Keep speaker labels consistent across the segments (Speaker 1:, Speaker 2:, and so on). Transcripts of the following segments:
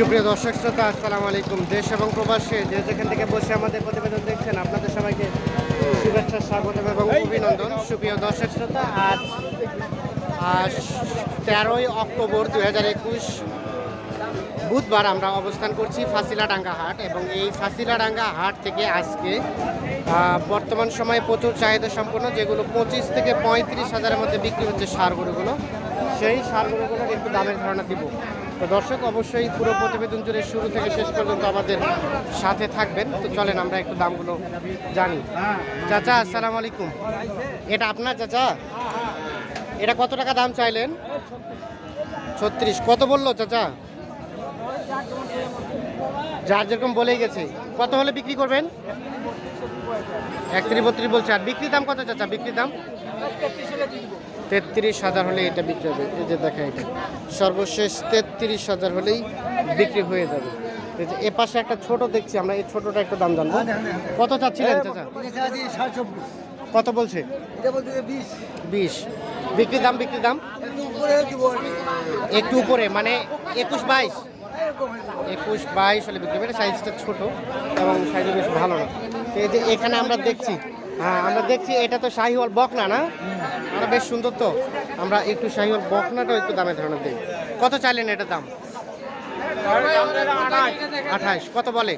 Speaker 1: সুপ্রিয় দর্শক শ্রোতা, আসসালামু আলাইকুম। দেশ এবং প্রবাসে যে যেখান থেকে বসে আমাদের প্রতিবেদন দেখছেন, আপনাদের সবাইকে শুভেচ্ছা, স্বাগত এবং অভিনন্দন। সুপ্রিয় দর্শক শ্রোতা, আজ 13ই অক্টোবর 2021 বুধবার আমরা অবস্থান করছি ফাঁসিলাডাঙ্গা হাট, এবং এই ফাঁসিলাডাঙ্গা হাট থেকে আজকে বর্তমান সময়ে প্রচুর চাহিদা সম্পন্ন, যেগুলো 25 থেকে 35 হাজারের মধ্যে বিক্রি হচ্ছে ষাঁড় গরুগুলো, সেই ষাঁড় গরুগুলোর একটু দামের ধারণা দিব। তো দর্শক, অবশ্যই পুরো প্রতিবেদন জুড়ে শুরু থেকে শেষ পর্যন্ত আমাদের সাথে থাকবেন। তো চলেন আমরা একটু দামগুলো জানি। চাচা, আসসালামু আলাইকুম। এটা আপনার চাচা? এটা কত টাকা দাম চাইলেন? 36। কত বললো চাচা? যার যেরকম বলেই গেছে। কত হলে বিক্রি করবেন? 31 32 বলছে। আর বিক্রি দাম কত চাচা? বিক্রি দাম 33,000 হলে এটা বিক্রি হবে। এই যে দেখা, এটা সর্বশেষ 33,000 হলেই বিক্রি হয়ে যাবে। এ পাশে একটা ছোট দেখছি আমরা, এই ছোটটা একটু দাম জানবো। কত চাচ্ছিলেন চাচা? কত বলছে? 20। বিক্রি দাম? বিক্রি দাম একটু উপরে, মানে 21 22? 21 22 হলে বিক্রি হবে। সাইজটা ছোট এবং সাইজও বেশ ভালো না। এই যে এখানে আমরা দেখছি, হ্যাঁ আমরা দেখছি, এটা তো শাহিওয়াল বকনা না? আমরা বেশ সুন্দর। তো আমরা একটু শাহিওয়াল বকনাটাও একটু দামে ধারণা দিই। কত চাইলেন এটার দাম? 28। কত বলে?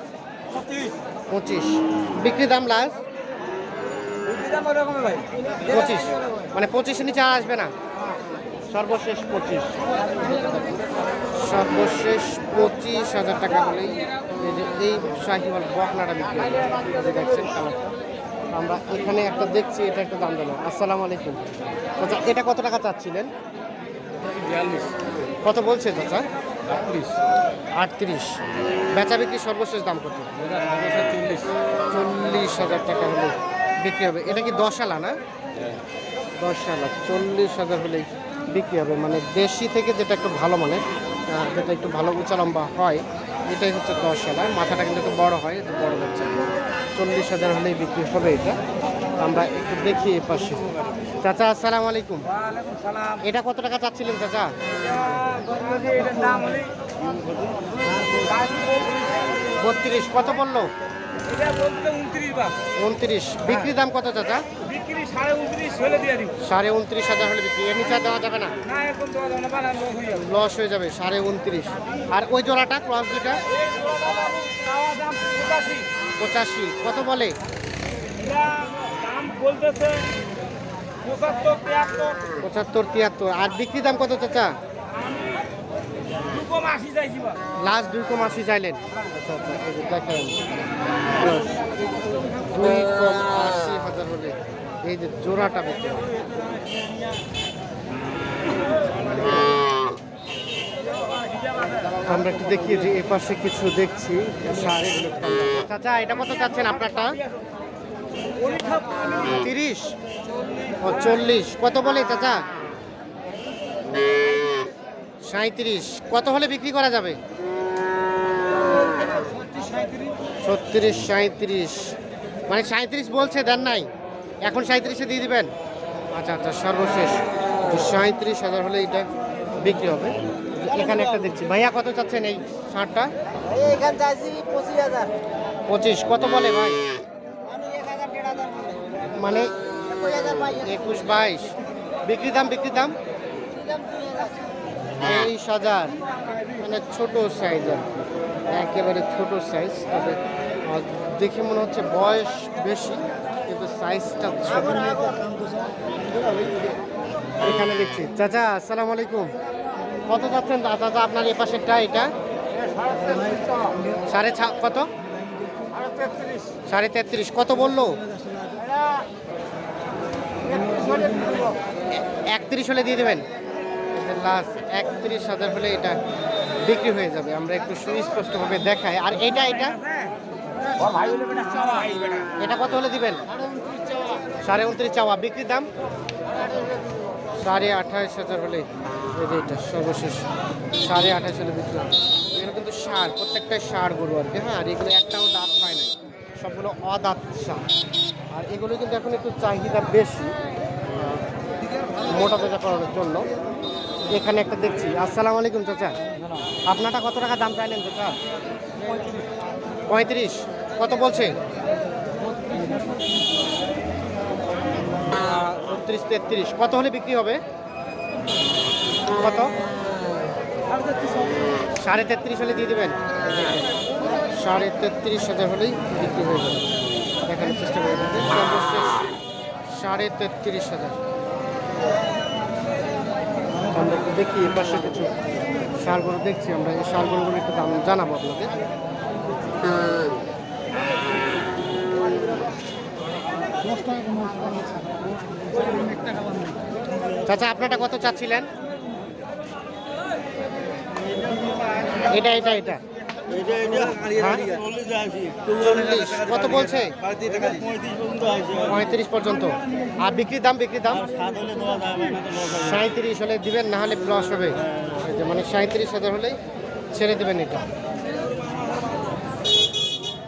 Speaker 1: 25। বিক্রি দাম লাস্ট 25, মানে 25-এর নিচে আর আসবে না? সর্বশেষ 25। সর্বশেষ 25,000 টাকা হলেই এই যে এই শাহিওয়াল বকনাটা বিক্রি হবে। দেখছেন কালারটা। আমরা এখানে একটা দেখছি, এটা একটা দাম জানো। আসসালামু আলাইকুম। আচ্ছা, এটা কত টাকা চাচ্ছিলেন? 42। কত বলছে চাচা? 38। বেচা বিক্রি সর্বশেষ দাম কত? 40,000 টাকা হলে বিক্রি হবে। এটা কি 10 আলা না? 10 আলা। 40,000 হলেই বিক্রি হবে। মানে দেশি থেকে যেটা একটু ভালো, মানে যেটা একটু ভালো উঁচা লম্বা হয়, এটাই হচ্ছে 10 আলা। মাথাটা কিন্তু একটু বড় হয়, একটু বড় হচ্ছে। 40,000 হলেই বিক্রি হবে এটা। আমরা একটু দেখি এ পাশে। চাচা, আসসালামু আলাইকুম। এটা কত টাকা চাচ্ছিলেন চাচা? 32। কত বললো? 29। বিক্রি দাম কত চাচা? 29,500 হলে বিক্রি। এর নিচে দেওয়া যাবে না? লস হয়ে যাবে। 29.5। আর ওই জোড়াটা ক্রস দুটা? 85। কত বলে? 75 73। আর বিক্রি দাম কত চাচা? লাস্ট 2,80 চাইলেন? আচ্ছা আচ্ছা, দেখেন 2,80,000 হলে এই যে জোড়াটা বিক্রি। আমরা একটু দেখি যে এ পাশে কিছু দেখছি। চাচা, এটা কত চাচ্ছেন আপনারটা? 30 ও 40। কত বলে চাচা? 37। কত হলে বিক্রি করা যাবে? 36 37। মানে 37 বলছে, দেন নাই? এখন 37-এ দিয়ে দিবেন? আচ্ছা আচ্ছা, সর্বশেষ 37,000 হলে এটা বিক্রি হবে। এখানে একটা দেখছি। ভাইয়া, কত চাচ্ছেন এই ষাঁড়টা? 25। কত বলে ভাই? মানে 21 22। বিক্রি দাম? বিক্রি দাম 23,000। মানে ছোট সাইজ আর কি, একেবারে ছোট সাইজ। তবে দেখে মনে হচ্ছে বয়স বেশি, কিন্তু সাইজটা ছোট। এখানে দেখছি। চাচা, আসসালামু আলাইকুম। কত যাচ্ছেন চাচা আপনার এ পাশেরটা? এটা কত? 33.5। কত বললো? 31 হলে দিয়ে দেবেন? লাস্ট 31,000 হলে এটা বিক্রি হয়ে যাবে। আমরা একটু সুস্পষ্টভাবে দেখাই। আর এটা এটা এটা কত হলে দিবেন? 29.5 চাওয়া। বিক্রি দাম 28,500 হলে এটা সর্বশেষ 28,500 হলে বিক্রি হবে। এগুলো কিন্তু ষাঁড়, প্রত্যেকটাই ষাঁড় গরু আর কি। হ্যাঁ, আর এগুলো একটাও দাঁত হয় না, সবগুলো অদাঁত ষাঁড়। আর এগুলো কিন্তু এখন একটু চাহিদা বেশি মোটা তাজা করানোর জন্য। এখানে একটা দেখছি। আসসালামু আলাইকুম চাচা, আপনারটা কত টাকা দাম চাইলেন চাচা? 35। কত বলছে? 32, 33। কত হলে বিক্রি হবে? কত? 33.5 হলে দিয়ে দেবেন? 33.5 হলেই বিক্রি হয়ে যাবে। দেখানোর চেষ্টা করে দেবেন। সর্বশেষ 33.5। আমরা একটু দেখি এর পাশে কিছু ষাঁড় গরু দেখছি আমরা। এই ষাঁড় গরুগুলো একটু দাম জানাবো আপনাদের। চাচা আপনারটা কত চাচ্ছিলেন? এটা এটা এটা হ্যাঁ? 40। কত বলছে? 35 পর্যন্ত। আর বিক্রির দাম? 37 হলে দিবেন, না হলে লস হবে। এই যে মানে 37,000 হলেই ছেড়ে দেবেন এটা।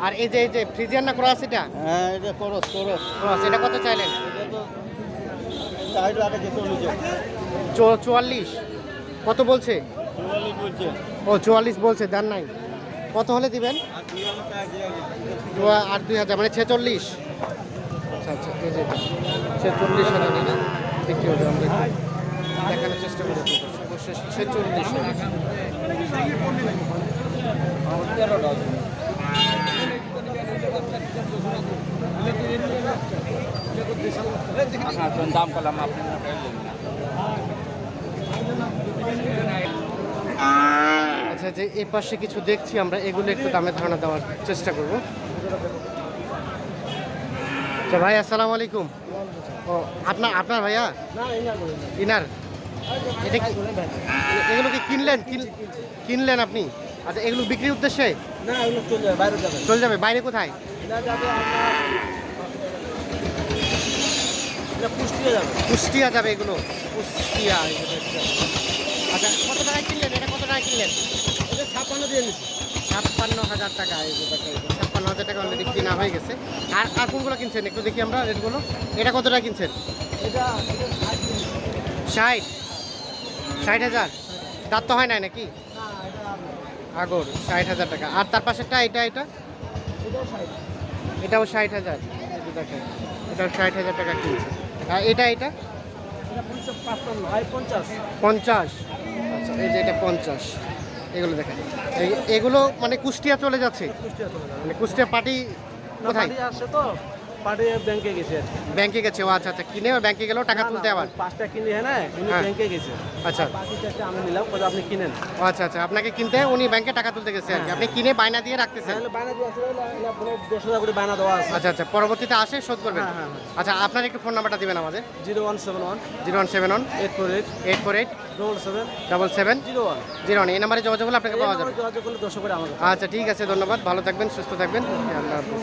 Speaker 1: আর এই যে ফ্রিজিয়ান না ক্রস? এটা
Speaker 2: হ্যাঁ, এটা করস করস।
Speaker 1: ক্রস। এটা কত চাইলেন?
Speaker 2: এটা তো 4 লাখ আছে,
Speaker 1: 44। কত বলছে?
Speaker 2: 44 বলছে।
Speaker 1: ও 44 বলছে, দেন নাই। কত হলে দিবেন? আর 2,000 মানে 46। আচ্ছা আচ্ছা, এই যে 46,000 নিলে বিক্রি হবে। আমরা একটু দেখানোর চেষ্টা করি। অবশ্যই 46,000।
Speaker 2: দাম করলাম আপনি।
Speaker 1: আচ্ছা, যে এই পাশে কিছু দেখছি আমরা, এগুলো একটু দামে ধারণা দেওয়ার চেষ্টা করব। আচ্ছা ভাই, আসসালামু আলাইকুম। ও আপনার ভাইয়া? ইনার। এটা কি, এগুলো কি কিনলেন আপনি? আচ্ছা, এগুলো বিক্রির উদ্দেশ্যে?
Speaker 2: না, এগুলো চলে যাবে, বাইরে যাবে।
Speaker 1: চলে যাবে? বাইরে কোথায়?
Speaker 2: এটা যাবে আপনার, এটা কুষ্টিয়া যাবে।
Speaker 1: কুষ্টিয়া যাবে এগুলো? কুষ্টিয়া। আচ্ছা, কত টাকায় কিনলেন? এটা কত টাকায় কিনলেন?
Speaker 2: এটা 56 দিয়ে নিচ্ছি।
Speaker 1: 56,000 টাকা। এই যে দেখো, 56,000 টাকা অলরেডি কেনা হয়ে গেছে। আর কোনগুলো কিনছেন একটু দেখি আমরা রেটগুলো। এটা কত টাকা কিনছেন?
Speaker 2: এটা
Speaker 1: 60। 60,000। দাঁত তো হয় নাই নাকি? আগর। 60,000 টাকা। আর তার পাশেরটা এটা এটাও 60,000। দেখেন, এটাও 60,000 টাকা কিনছে। আর এটা 50। আচ্ছা, এই যে এটা 50। এগুলো দেখেন, এগুলো মানে কুষ্টিয়া চলে যাচ্ছে। মানে কুষ্টিয়া পার্টি কোথায়?
Speaker 2: আসছে তো, পার্টি ব্যাংকে গেছে।
Speaker 1: ব্যাংকে গেছে। ও আচ্ছা আচ্ছা, কিনে ব্যাংকে গেলেও টাকা তুলতে আবার?
Speaker 2: 5টা কিনে হ্যাঁ, উনি
Speaker 1: হ্যাঁ।
Speaker 2: ব্যাংকে গেছে।
Speaker 1: আচ্ছা
Speaker 2: বাকি 4টা আমি নিলাম, কথা আপনি কিনেন।
Speaker 1: ও আচ্ছা আচ্ছা, আপনাকে কিনতে উনি ব্যাংকে টাকা তুলতে গেছে আর কি। আপনি কিনে বায়না দিয়ে রাখতেছেন?
Speaker 2: তাহলে বায়না দিয়ে আছে, 10,000 করে বায়না দেওয়া আছে।
Speaker 1: আচ্ছা আচ্ছা, পরবর্তীতে আসে শোধ করবেন?
Speaker 2: হ্যাঁ, হ্যাঁ, হ্যাঁ।
Speaker 1: আচ্ছা, আপনার একটু ফোন নাম্বারটা দিবেন আমাদের।
Speaker 2: 0171
Speaker 1: 0171
Speaker 2: 848
Speaker 1: 848
Speaker 2: 77
Speaker 1: 77
Speaker 2: 01।
Speaker 1: 01। এই নাম্বারে যোগাযোগ করলে আপনাকে পাওয়া যাবে।
Speaker 2: যোগাযোগ করলে 200 করে আমাকে।
Speaker 1: আচ্ছা ঠিক আছে, ধন্যবাদ। ভালো থাকবেন, সুস্থ থাকবেন। আল্লাহ হাফিজ।